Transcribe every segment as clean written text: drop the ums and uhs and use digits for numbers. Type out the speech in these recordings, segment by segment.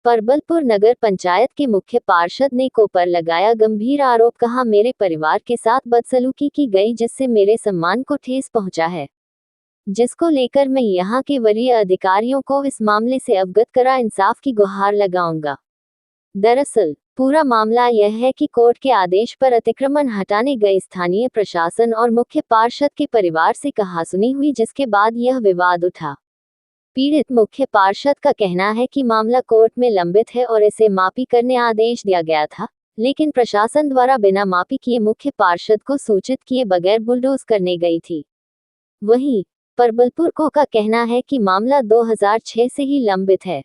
परबलपुर नगर पंचायत के मुख्य पार्षद ने को पर लगाया गंभीर आरोप, कहा मेरे परिवार के साथ बदसलूकी की गई जिससे मेरे सम्मान को ठेस पहुंचा है, जिसको लेकर मैं यहां के वरीय अधिकारियों को इस मामले से अवगत करा इंसाफ की गुहार लगाऊंगा। दरअसल पूरा मामला यह है कि कोर्ट के आदेश पर अतिक्रमण हटाने गए स्थानीय प्रशासन और मुख्य पार्षद के परिवार से कहासुनी हुई, जिसके बाद यह विवाद उठा। पीड़ित मुख्य पार्षद का कहना है कि मामला कोर्ट में लंबित है और इसे मापी करने आदेश दिया गया था, लेकिन प्रशासन द्वारा बिना मापी किए मुख्य पार्षद को सूचित किए बगैर बुलडोज करने गई थी। वहीं परबलपुर को का कहना है कि मामला 2006 से ही लंबित है।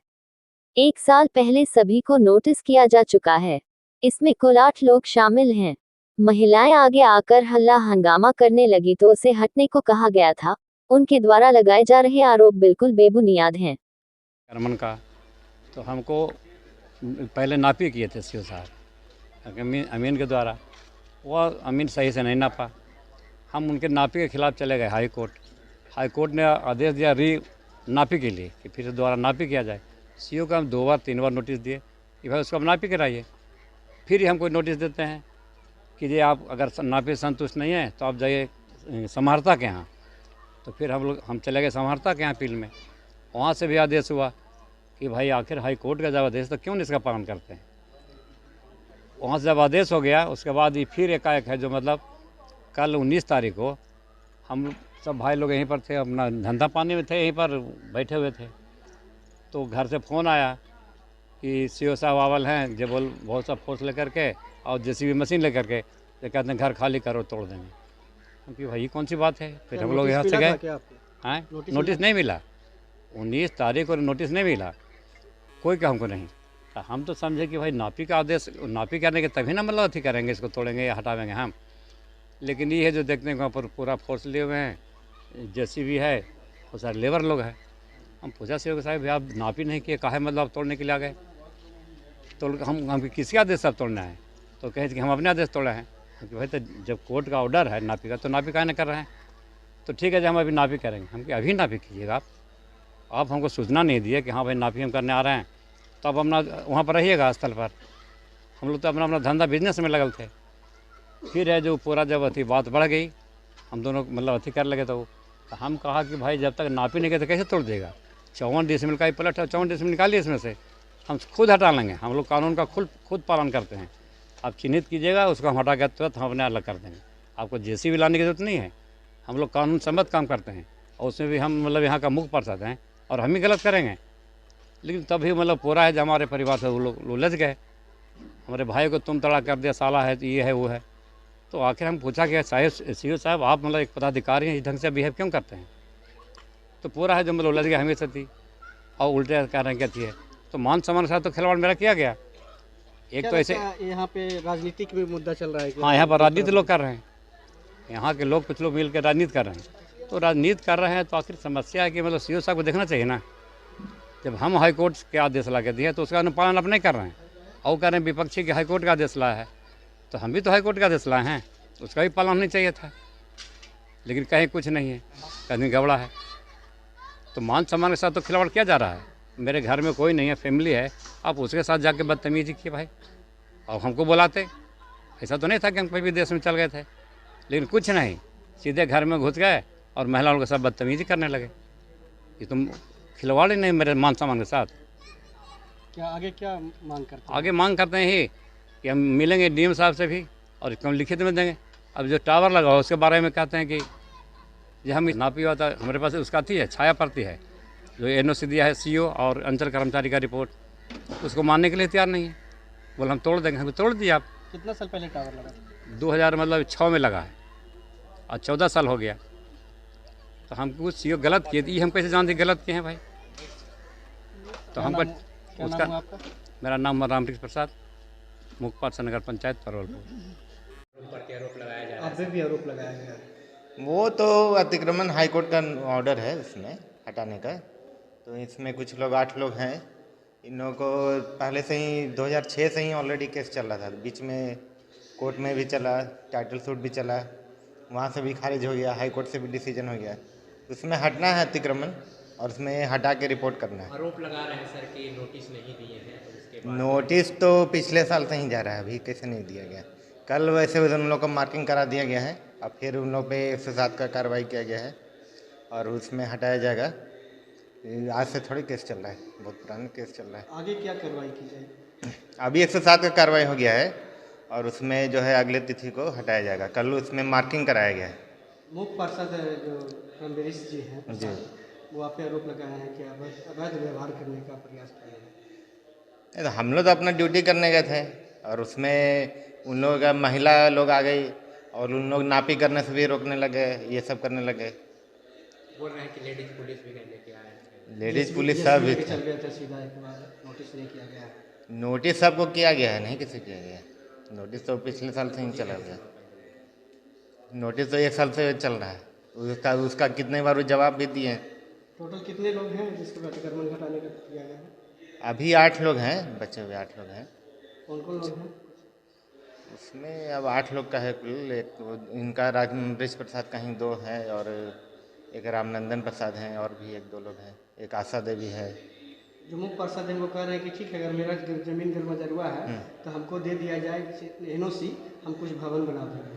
1 साल पहले सभी को नोटिस किया जा चुका है। इसमें कुल 8 लोग शामिल हैं। महिलाएं आगे आकर हल्ला हंगामा करने लगी तो उसे हटने को कहा गया था। उनके द्वारा लगाए जा रहे आरोप बिल्कुल बेबुनियाद हैं। अतिक्रमण का तो हमको पहले नापी किए थे सीओ साहब अमीन के द्वारा, वह अमीन सही से नहीं नापा। हम उनके नापी के खिलाफ चले गए हाई कोर्ट ने आदेश दिया नापी के लिए कि फिर दोबारा नापी किया जाए। सीओ को हम 2 बार 3 बार नोटिस दिए कि भाई उसको हम नापी कराइए। फिर ही हमको नोटिस देते हैं कि ये आप अगर नापी संतुष्ट नहीं है तो आप जाइए समाहर्ता के यहाँ। तो फिर हम चले गए समाहर्ता के यहाँ अपील में। वहाँ से भी आदेश हुआ कि भाई आखिर हाई कोर्ट का जब आदेश तो क्यों नहीं इसका पालन करते हैं। वहाँ से जब आदेश हो गया उसके बाद ये फिर एकाएक है, जो मतलब कल 19 तारीख को हम सब भाई लोग यहीं पर थे, अपना धंधा पानी में थे, यहीं पर बैठे हुए थे। तो घर से फ़ोन आया कि सीओ साहब आवल हैं, जो बहुत सा फोर्स लेकर के और जेसीबी मशीन लेकर के तो कहते हैं घर खाली करो, तोड़ देंगे। क्योंकि भाई कौन सी बात है। फिर हम लोग यहाँ से गए। हाँ, नोटिस नहीं मिला। 19 तारीख को नोटिस नहीं मिला, कोई का हमको नहीं। तो हम तो समझे कि भाई नापी का आदेश, नापी करने के तभी ना मतलब अथी करेंगे, इसको तोड़ेंगे या हटावेंगे हम। लेकिन ये है जो देखते हैं वहाँ पर पूरा फोर्स लिए हुए हैं, जेसीबी है, बहुत सारे लेबर लोग हैं। हम पूछा सीओ साहब भाई आप नापी नहीं किए, काहे मतलब आप तोड़ने के लिए आ गए। तो हम किसी आदेश से तोड़ना है। तो कहे कि हम अपने आदेश तोड़े हैं। कि भाई तो जब कोर्ट का ऑर्डर है नापी का, तो नापी काहे नहीं कर रहे हैं। तो ठीक है जब हम अभी नापी करेंगे। हम कि अभी नापी कीजिएगा आप हमको सूचना नहीं दिए कि हाँ भाई नापी हम करने आ रहे हैं, तो आप अपना वहाँ पर रहिएगा स्थल पर। हम लोग तो अपना धंधा बिजनेस में लगल थे। फिर है जो पूरा जब अथी बात बढ़ गई, हम दोनों मतलब अथी कर लगे, तो हम कहा कि भाई जब तक नापी नहीं गए तो कैसे तोड़ देगा। 54 डिसमिल का ही प्लट है, 54 डिसमिल निकालिए इसमें से, हम खुद हटा लेंगे। हम लोग कानून का खुद पालन करते हैं। आप चिन्हित कीजिएगा, उसको हम हटा के तुरंत हम अपने अलग कर देंगे। आपको जेसीबी लाने की जरूरत नहीं है। हम लोग कानून सम्मत काम करते हैं और उसमें भी हम मतलब यहाँ का मुख्य पार्षद हैं और हम ही गलत करेंगे। लेकिन तभी मतलब पूरा है जो हमारे परिवार से वो लोग उलझ गए। हमारे भाई को तुम तड़ा कर दिया, साला है तो ये है वो है। तो आखिर हम पूछा कि साहब सीओ साहब आप मतलब एक पदाधिकारी हैं, इस ढंग से बिहेव क्यों करते हैं। तो पूरा है जो मतलब उलझ गया हमेशा थी और उल्टे कह रहे हैं क्या है। तो मान सम्मान के साथ तो खिलवाड़ मेरा किया गया। एक तो ऐसे यहाँ पे राजनीतिक भी मुद्दा चल रहा है। हाँ, यहाँ पर राजनीति लोग कर रहे हैं। यहाँ के लोग कुछ लोग मिल कर राजनीति कर रहे हैं। तो राजनीति कर रहे हैं तो आखिर समस्या है कि मतलब सीओ साहब को देखना चाहिए ना। जब हम हाई कोर्ट के आदेश ला के दिए तो उसका अनुपालन अब नहीं कर रहे हैं और कह रहे हैं विपक्षी के हाई कोर्ट का आदेश लाया है। तो हम भी तो हाई कोर्ट का आदेश लाए हैं, उसका भी पालन नहीं चाहिए था। लेकिन कहीं कुछ नहीं है, कहीं गड़बड़ा है। तो मान सम्मान के साथ तो खिलवाड़ किया जा रहा है। मेरे घर में कोई नहीं है, फैमिली है, आप उसके साथ जाके बदतमीजी किए भाई और हमको बुलाते। ऐसा तो नहीं था कि हम कोई भी देश में चल गए थे। लेकिन कुछ नहीं, सीधे घर में घुस गए और महिलाओं के साथ बदतमीजी करने लगे। ये तुम खिलवाड़ ही नहीं मेरे मान सम्मान के साथ। क्या आगे क्या मांग करते हैं? आगे मांग करते हैं ही कि हम मिलेंगे डीएम साहब से भी और इसको हम लिखित में देंगे। अब जो टावर लगा हो उसके बारे में कहते हैं कि जो हम नापी हुआ था, हमारे पास उसका थी है छाया प्रति है, जो एनओसी दिया है सीओ और अंचल कर्मचारी का रिपोर्ट, उसको मानने के लिए तैयार नहीं है। बोले हम तोड़ देंगे। हमको तोड़ दिए आप। कितना साल पहले टावर लगा? 2006 में लगा है और 14 साल हो गया। तो हमको सीओ गलत किए थी, हम कैसे जानते गलत किए हैं भाई। तो हमको उसका नाम आपका? मेरा नाम रामकृष्ण प्रसाद, मुख्य पार्षद नगर पंचायत परवलपुर। आप पे भी आरोप लगाया गया है। वो तो अतिक्रमण हाई कोर्ट का ऑर्डर है उसमें हटाने का। तो इसमें कुछ लोग 8 लोग हैं। इन लोगों को पहले से ही 2006 से ही ऑलरेडी केस चल रहा था। बीच में कोर्ट में भी चला, टाइटल सूट भी चला, वहाँ से भी खारिज हो गया, हाई कोर्ट से भी डिसीजन हो गया। उसमें हटना है अतिक्रमण। और उसमें हटा के रिपोर्ट करना है। आरोप लगा रहे हैं सर कि नोटिस नहीं दिए हैं, और उसके बाद नोटिस तो पिछले साल से ही जा रहा है, अभी कैसे नहीं दिया गया। कल वैसे उन लोग को मार्किंग करा दिया गया है, अब फिर उन लोग पे 107 का कार्रवाई किया गया है और उसमें हटाया जाएगा। आज से थोड़ी केस चल रहा है, बहुत पुराना केस चल रहा है। आगे क्या कार्रवाई की जाएगी? अभी 107 का कार्रवाई हो गया है और उसमें जो है अगले तिथि को हटाया जाएगा। कल उसमें मार्किंग कराया गया है। मुख्य पार्षद जो रमबीरिश जी हैं जी। वो आप पे आरोप लगाए हैं कि अवैध व्यवहार करने का प्रयास किया है। तो हम लोग तो अपना ड्यूटी करने गए थे और उसमें उन लोगों का महिला लोग आ गई और उन लोग नापी करने से भी रोकने लगे, ये सब करने लगे। बोल रहे हैं कि लेडीज पुलिस भी नहीं लेके आए हैं। लेडीज पुलिस सब भी चल गया था सीधा, एक बार नोटिस नहीं किया गया। नोटिस सबको किया गया है, नहीं किसी किया गया है। नोटिस तो पिछले साल से ही चला गया। नोटिस तो 1 साल से चल रहा है, उसका कितने बार जवाब भी दिए। टोटल कितने लोग हैं जिसको अतिक्रमण हटाने का किया गया है? अभी 8 लोग हैं, बचे हुए 8 लोग हैं। कौन कौन लोग हैं? उसमें अब 8 लोग का है कुल। एक इनका राजमृष प्रसाद कहीं 2 है और एक रामनंदन प्रसाद हैं और भी 1-2 लोग हैं। एक आशा देवी है। जो मुख्य पार्षद हैं वो कह रहे हैं कि ठीक है, अगर मेरा जमीन गरमजरुआ है तो हमको दे दिया जाए एनओसी, हम कुछ भवन बना देंगे।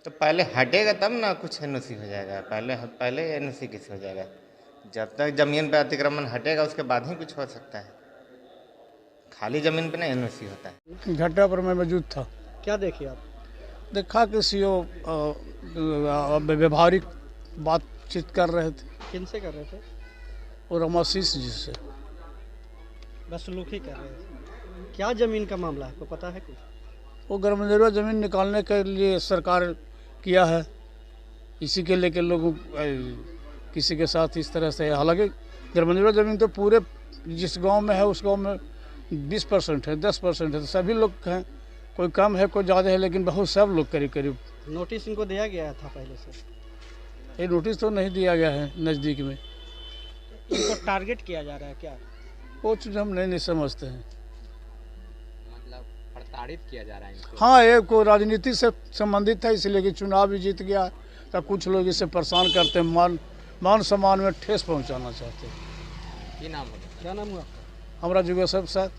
तो पहले हटेगा तब ना कुछ एनओसी हो जाएगा। पहले एनओसी किस हो जाएगा? जब तक जमीन पे अतिक्रमण हटेगा उसके बाद ही कुछ हो सकता है। खाली जमीन पे ना एनओसी होता है। घटना पर मैं मौजूद था। क्या देखे आप? देखा कि सीओ व्यवहारिक बातचीत कर रहे थे किन से कर रहे थे? और रमाशीष जी से। बस लोग ही कर रहे थे। क्या जमीन का मामला है, तो पता है कुछ? वो गरमजरुआ ज़मीन निकालने के लिए सरकार किया है, इसी के लेके लोग किसी के साथ इस तरह से। हालांकि गरमजरुआ ज़मीन तो पूरे जिस गांव में है उस गांव में 20% है, 10% है, तो सभी लोग हैं। कोई कम है कोई ज़्यादा है, लेकिन बहुत सब लोग करीब करीब। नोटिस इनको दिया गया था पहले से? ये नोटिस तो नहीं दिया गया है नज़दीक में। इनको टारगेट किया जा रहा है क्या? वो चीज़ हम नहीं समझते हैं। मतलब प्रताड़ित किया जा रहा है इनको। हाँ, ये कोई राजनीति से संबंधित है, इसलिए कि चुनाव भी जीत गया तो कुछ लोग इसे परेशान करते हैं, मान सम्मान में ठेस पहुंचाना चाहते हैं। क्या नाम होगा? क्या नाम हुआ आपका? हमारा जुगेश्वर साहब।